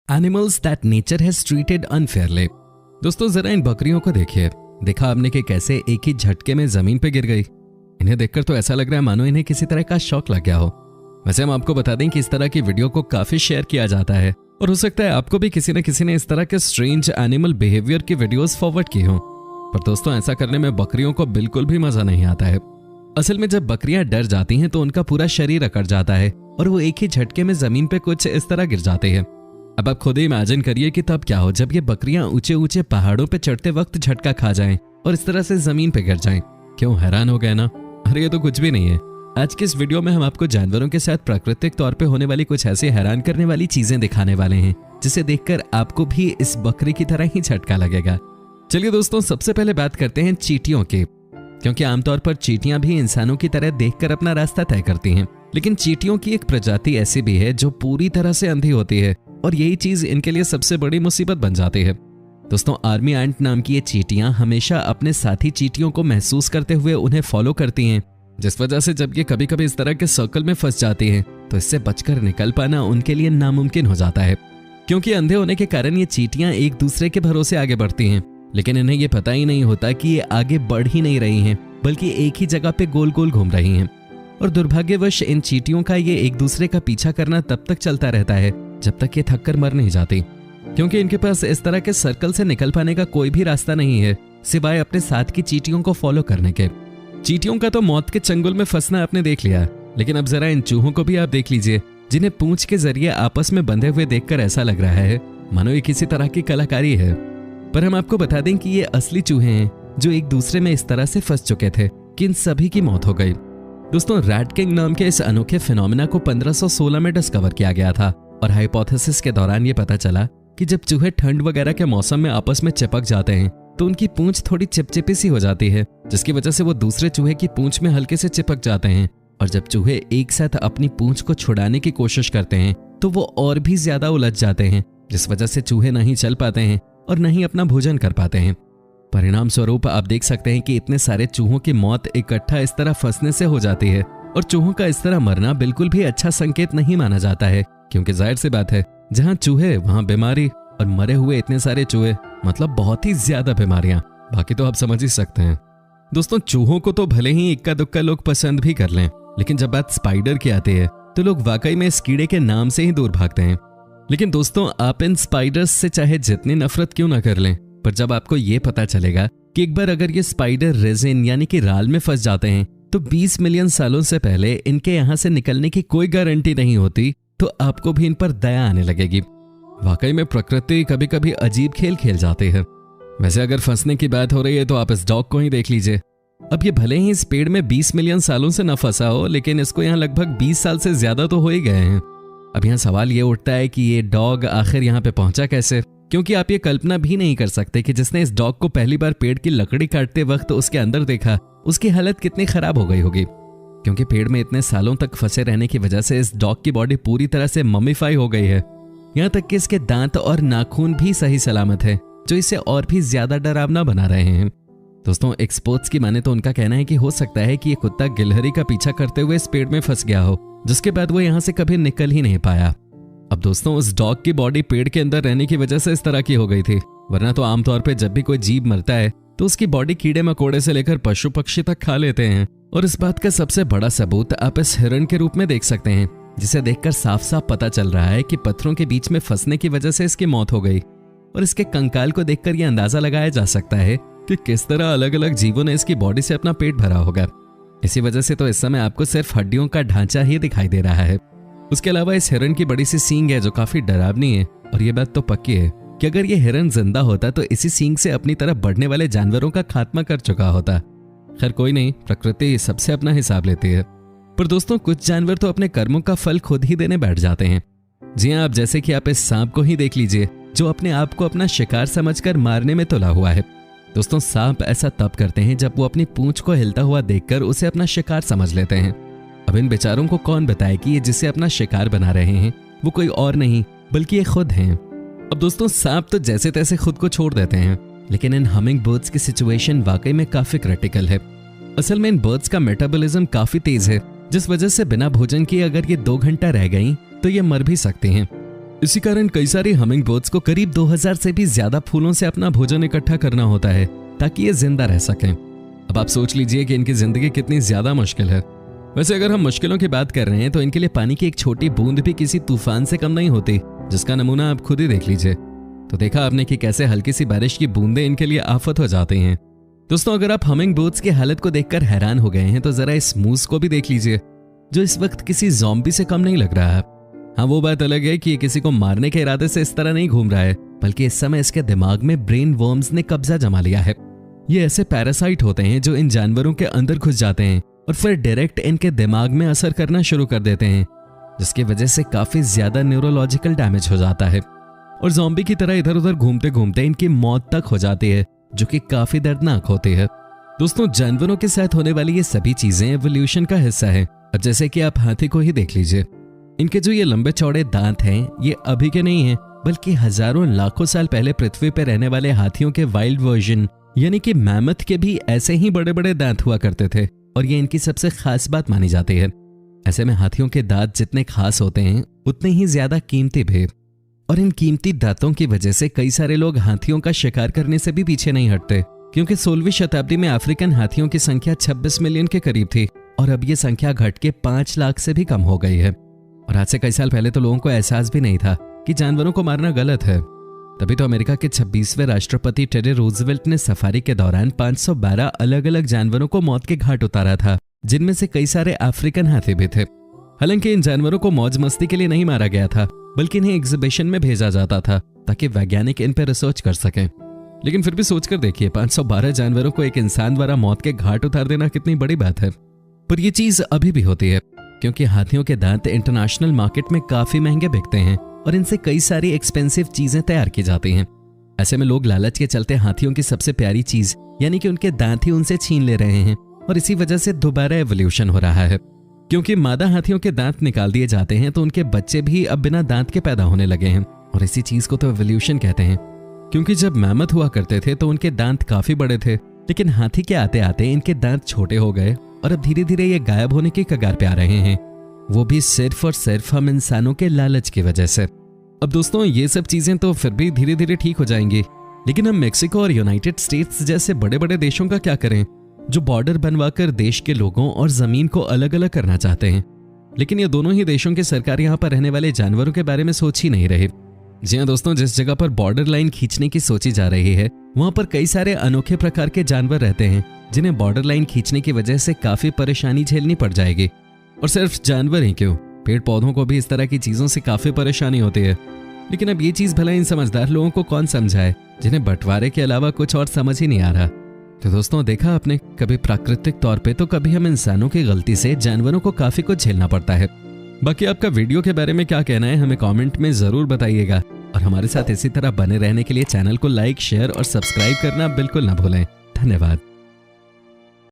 Animals that nature has treated unfairly. दोस्तों जरा इन बकरियों को देखिए, देखा आपने कि कैसे एक ही झटके में जमीन पे गिर गई। इन्हें देखकर तो ऐसा लग रहा है मानो इन्हें किसी तरह का शॉक लग गया हो। वैसे हम आपको बता दें कि इस तरह की वीडियो को काफी शेयर किया जाता है और हो सकता है आपको भी किसी न किसी ने इस तरह के स्ट्रेंज एनिमल बिहेवियर की वीडियोस फॉरवर्ड की हो। पर दोस्तों ऐसा करने में बकरियों को बिल्कुल भी मजा नहीं आता है। असल में जब बकरियां डर जाती हैं तो उनका पूरा शरीर अकड़ जाता है और वो एक ही झटके में जमीन पे कुछ इस तरह गिर जाते हैं। अब आप खुद ही इमेजिन करिए कि तब क्या हो जब ये बकरियां ऊंचे ऊंचे पहाड़ों पे चढ़ते वक्त झटका खा जाएं और इस तरह से जमीन पे गिर जाएं। क्यों हैरान हो गए ना? अरे ये तो कुछ भी नहीं है। आज के इस वीडियो में हम आपको जानवरों के साथ प्राकृतिक तौर पे होने वाली कुछ ऐसी हैरान करने वाली चीजें दिखाने वाले हैं जिसे देखकर आपको भी इस बकरी की तरह ही झटका लगेगा। चलिए दोस्तों सबसे पहले बात करते हैं चींटियों की, क्योंकि आमतौर पर चींटियां भी इंसानों की तरह देखकर अपना रास्ता तय करती हैं, लेकिन चींटियों की एक प्रजाति ऐसी भी है जो पूरी तरह से अंधी होती है और यही चीज इनके लिए सबसे बड़ी मुसीबत बन जाती है। दोस्तों आर्मी एंट नाम की ये चींटियां हमेशा अपने साथी चींटियों को महसूस करते हुए उन्हें फॉलो करती हैं, जिस वजह से जब ये कभी कभी इस तरह के सर्कल में फंस जाती हैं तो इससे बचकर निकल पाना उनके लिए नामुमकिन हो जाता है। क्योंकि अंधे होने के कारण ये चींटियां एक दूसरे के भरोसे आगे बढ़ती हैं, लेकिन इन्हें ये पता ही नहीं होता कि ये आगे बढ़ ही नहीं रही हैं बल्कि एक ही जगह पे गोल गोल घूम रही हैं। और दुर्भाग्यवश इन चींटियों का ये एक दूसरे का पीछा करना तब तक चलता रहता है जब तक ये थक कर मर नहीं जाती, क्योंकि इनके पास इस तरह के सर्कल से निकल पाने का कोई भी रास्ता नहीं है सिवाय अपने साथ की चींटियों को फॉलो करने के। चींटियों का तो मौत के चंगुल में फंसना आपने देख लिया, लेकिन अब जरा इन चूहों को भी आप देख लीजिए जिन्हें पूंछ के जरिए आपस में बंधे हुए देखकर ऐसा लग रहा है मानो ये किसी तरह की कलाकारी है। पर हम आपको बता दें कि ये असली चूहे हैं जो एक दूसरे में इस तरह से फंस चुके थे कि इन सभी की मौत हो गई। दोस्तों रैट किंग नाम के इस अनोखे फिनोमेना को 1516 में डिस्कवर किया गया था और हाइपोथेसिस के दौरान ये पता चला कि जब चूहे ठंड वगैरह के मौसम में आपस में चिपक जाते हैं तो उनकी पूंछ थोड़ी चिपचिपी सी हो जाती है, जिसकी वजह से वो दूसरे चूहे की पूंछ में हल्के से चिपक जाते हैं और जब चूहे एक साथ अपनी पूंछ को छुड़ाने की कोशिश करते हैं तो वो और भी ज्यादा उलझ जाते हैं, जिस वजह से चूहे नहीं चल पाते हैं और नहीं अपना भोजन कर पाते हैं। परिणाम स्वरूप आप देख सकते हैं कि इतने सारे चूहों की मौत इकट्ठा इस तरह फंसने से हो जाती है और चूहों का इस तरह मरना बिल्कुल भी अच्छा संकेत नहीं माना जाता है, क्योंकि जाहिर सी बात है जहां चूहे वहां बीमारी और मरे हुए इतने सारे चूहे मतलब बहुत ही ज्यादा बीमारियां। बाकी तो आप समझ ही सकते हैं। दोस्तों चूहों को तो भले ही इक्का दुक्का लोग पसंद भी कर लें, लेकिन जब बात स्पाइडर की आती है तो लोग वाकई में इस कीड़े के नाम से ही दूर भागते हैं। लेकिन दोस्तों आप इन स्पाइडर्स से चाहे जितनी नफरत क्यों ना कर लें, पर जब आपको ये पता चलेगा कि एक बार अगर ये स्पाइडर रेजिन यानी कि राल में फंस जाते हैं तो 20 मिलियन सालों से पहले इनके यहाँ से निकलने की कोई गारंटी नहीं होती, तो आपको भी इन पर दया आने लगेगी। वाकई में प्रकृति कभी कभी अजीब खेल खेल जाती है। वैसे अगर फंसने की बात हो रही है तो आप इस डॉग को ही देख लीजिए। अब ये भले ही इस पेड़ में 20 मिलियन सालों से न फंसा हो, लेकिन इसको यहाँ लगभग 20 साल से ज्यादा तो हो ही गए हैं। अब यहाँ सवाल ये उठता है कि ये डॉग आखिर यहाँ पे पहुंचा कैसे, क्योंकि आप ये कल्पना भी नहीं कर सकते कि जिसने इस डॉग को पहली बार पेड़ की लकड़ी काटते वक्त उसके अंदर देखा उसकी हालत कितनी खराब हो गई होगी, क्योंकि पेड़ में इतने सालों तक फंसे रहने की वजह से इस डॉग की बॉडी पूरी तरह से ममीफाई हो गई है। यहाँ तक कि इसके दांत और नाखून भी सही सलामत है, जो इसे और भी ज्यादा डरावना बना रहे हैं। दोस्तों एक्सपर्ट्स की माने तो उनका कहना है कि हो सकता है कि ये कुत्ता गिलहरी का पीछा करते हुए इस पेड़ में फंस गया हो, जिसके बाद वो यहाँ से कभी निकल ही नहीं पाया। अब दोस्तों उस डॉग की बॉडी पेड़ के अंदर रहने की वजह से इस तरह की हो गई थी, वरना तो आमतौर पे जब भी कोई जीव मरता है तो उसकी बॉडी कीड़े मकोड़े से लेकर पशु पक्षी तक खा लेते हैं। और इस बात का सबसे बड़ा सबूत आप इस हिरण के रूप में देख सकते हैं, जिसे देखकर साफ साफ पता चल रहा है कि पत्थरों के बीच में फंसने की वजह से इसकी मौत हो गई। और इसके कंकाल को देखकर यह अंदाजा लगाया जा सकता है कि किस तरह अलग अलग जीवों ने इसकी बॉडी से अपना पेट भरा होगा। इसी वजह से तो इस समय आपको सिर्फ हड्डियों का ढांचा ही दिखाई दे रहा है। उसके अलावा इस हिरण की बड़ी सी सींग है जो काफी डरावनी है, और ये बात तो पक्की है कि अगर ये हिरण जिंदा होता तो इसी सींग से अपनी तरफ बढ़ने वाले जानवरों का खात्मा कर चुका होता। खैर कोई नहीं, प्रकृति सबसे अपना हिसाब लेती है। पर दोस्तों कुछ जानवर तो अपने कर्मों का फल खुद ही देने बैठ जाते हैं। जी हाँ, आप जैसे कि आप इस सांप को ही देख लीजिए जो अपने आप को अपना शिकार समझकर मारने में तुला हुआ है। दोस्तों सांप ऐसा तब करते हैं जब वो अपनी पूंछ को हिलता हुआ देखकर उसे अपना शिकार समझ लेते हैं। अब इन बेचारों को कौन बताए कि ये जिसे अपना शिकार बना रहे हैं वो कोई और नहीं बल्कि ये खुद हैं। अब दोस्तों सांप तो जैसे तैसे खुद को छोड़ देते हैं, लेकिन इन हमिंग बर्ड्स की सिचुएशन वाकई में काफी क्रिटिकल है। असल में इन बर्ड्स का मेटाबॉलिज्म काफी तेज है, जिस वजह से बिना भोजन किए अगर ये 2 घंटा रह गई तो ये मर भी सकती हैं। इसी कारण कई सारी हमिंग बर्ड्स को करीब 2000 से भी ज्यादा फूलों से अपना भोजन इकट्ठा करना होता है ताकि ये जिंदा रह सकें। अब आप सोच लीजिए कि इनकी जिंदगी कितनी ज्यादा मुश्किल है। वैसे अगर हम मुश्किलों की बात कर रहे हैं तो इनके लिए पानी की एक छोटी बूंद भी किसी तूफान से कम नहीं होती, जिसका नमूना आप खुद ही देख लीजिए। तो देखा आपने कि कैसे हल्की सी बारिश की बूंदें इनके लिए आफत हो जाती हैं। दोस्तों, अगर आप हमिंग बर्ड्स की हालत को देखकर हैरान हो गए हैं तो जरा इस मूस को भी देख लीजिए, जो इस वक्त किसी ज़ॉम्बी से कम नहीं लग रहा है। हाँ, वो बात अलग है कि ये किसी को मारने के इरादे से इस तरह नहीं घूम रहा है, बल्कि इस समय इसके दिमाग में ब्रेन वर्म्स ने कब्जा जमा लिया है। ये ऐसे पैरासाइट होते हैं जो इन जानवरों के अंदर घुस जाते हैं और फिर डायरेक्ट इनके दिमाग में असर करना शुरू कर देते हैं, जिसकी वजह से काफी ज्यादा न्यूरोलॉजिकल डैमेज हो जाता है और ज़ॉम्बी की तरह इधर उधर घूमते घूमते इनकी मौत तक हो जाती है, जो कि काफी दर्दनाक होती है। दोस्तों, जानवरों के साथ होने वाली ये सभी चीजें एवोल्यूशन का हिस्सा है। अब जैसे कि आप हाथी को ही देख लीजिए, इनके जो ये लंबे चौड़े दांत हैं ये अभी के नहीं हैं, बल्कि हजारों लाखों साल पहले पृथ्वी पर रहने वाले हाथियों के वाइल्ड वर्जन यानी कि मैमथ के भी ऐसे ही बड़े बड़े दांत हुआ करते थे और ये इनकी सबसे खास बात मानी जाती है। ऐसे में हाथियों के दांत जितने खास होते हैं उतने ही ज्यादा कीमती भी, और इन कीमती दांतों की वजह से कई सारे लोग हाथियों का शिकार करने से भी पीछे नहीं हटते, क्योंकि 16वीं शताब्दी में अफ्रीकन हाथियों की संख्या 26 मिलियन के करीब थी और अब ये संख्या घट के 5 लाख से भी कम हो गई है। और आज से कई साल पहले तो लोगों को एहसास भी नहीं था कि जानवरों को मारना गलत है। तभी तो अमेरिका के 26वें राष्ट्रपति टेडी रूजवेल्ट ने सफारी के दौरान 512 अलग अलग जानवरों को मौत के घाट उतारा था, जिनमें से कई सारे अफ्रीकन हाथी भी थे। हालांकि इन जानवरों को मौज मस्ती के लिए नहीं मारा गया था, बल्कि इन्हें एग्जीबिशन में भेजा जाता था ताकि वैज्ञानिक इन पर रिसर्च कर सकें। लेकिन फिर भी सोचकर देखिए, 512 जानवरों को एक इंसान द्वारा मौत के घाट उतार देना कितनी बड़ी बात है। पर यह चीज अभी भी होती है, क्योंकि हाथियों के दांत इंटरनेशनल मार्केट में काफी महंगे बिकते हैं और इनसे कई सारी एक्सपेंसिव चीजें तैयार की जाती हैं। ऐसे में लोग लालच के चलते हाथियों की सबसे प्यारी चीज यानी कि उनके दांत ही उनसे छीन ले रहे हैं, और इसी वजह से दोबारा एवोल्यूशन हो रहा है। क्योंकि मादा हाथियों के दांत निकाल दिए जाते हैं तो उनके बच्चे भी अब बिना दांत के पैदा होने लगे हैं, और इसी चीज को तो एवोल्यूशन कहते हैं। क्योंकि जब मैमथ हुआ करते थे तो उनके दांत काफी बड़े थे, लेकिन हाथी के आते आते इनके दांत छोटे हो गए और अब धीरे धीरे ये गायब होने की कगार पे आ रहे हैं, वो भी सिर्फ और सिर्फ हम इंसानों के लालच की वजह से। अब दोस्तों, ये सब चीजें तो फिर भी धीरे धीरे ठीक हो जाएंगी, लेकिन हम मेक्सिको और यूनाइटेड स्टेट्स जैसे बड़े बड़े देशों का क्या करें, जो बॉर्डर बनवाकर देश के लोगों और जमीन को अलग अलग करना चाहते हैं। लेकिन ये दोनों ही देशों की सरकार यहाँ पर रहने वाले जानवरों के बारे में सोच ही नहीं रही। जी हाँ दोस्तों, जिस जगह पर बॉर्डर लाइन खींचने की सोची जा रही है, वहां पर कई सारे अनोखे प्रकार के जानवर रहते हैं, जिन्हें बॉर्डर लाइन खींचने की वजह से काफी परेशानी झेलनी पड़ जाएगी। और सिर्फ जानवर ही क्यों, पेड़ पौधों को भी इस तरह की चीजों से काफी परेशानी होती है। लेकिन अब ये चीज भला इन समझदार लोगों को कौन समझाए, जिन्हें बंटवारे के अलावा कुछ और समझ ही नहीं आ रहा। तो दोस्तों, देखा आपने, कभी प्राकृतिक तौर पे तो कभी हम इंसानों की गलती से जानवरों को काफी कुछ झेलना पड़ता है। बाकी आपका वीडियो के बारे में क्या कहना है हमें कमेंट में जरूर बताइएगा, और हमारे साथ इसी तरह बने रहने के लिए चैनल को लाइक, शेयर और सब्सक्राइब करना बिल्कुल ना भूलें। धन्यवाद।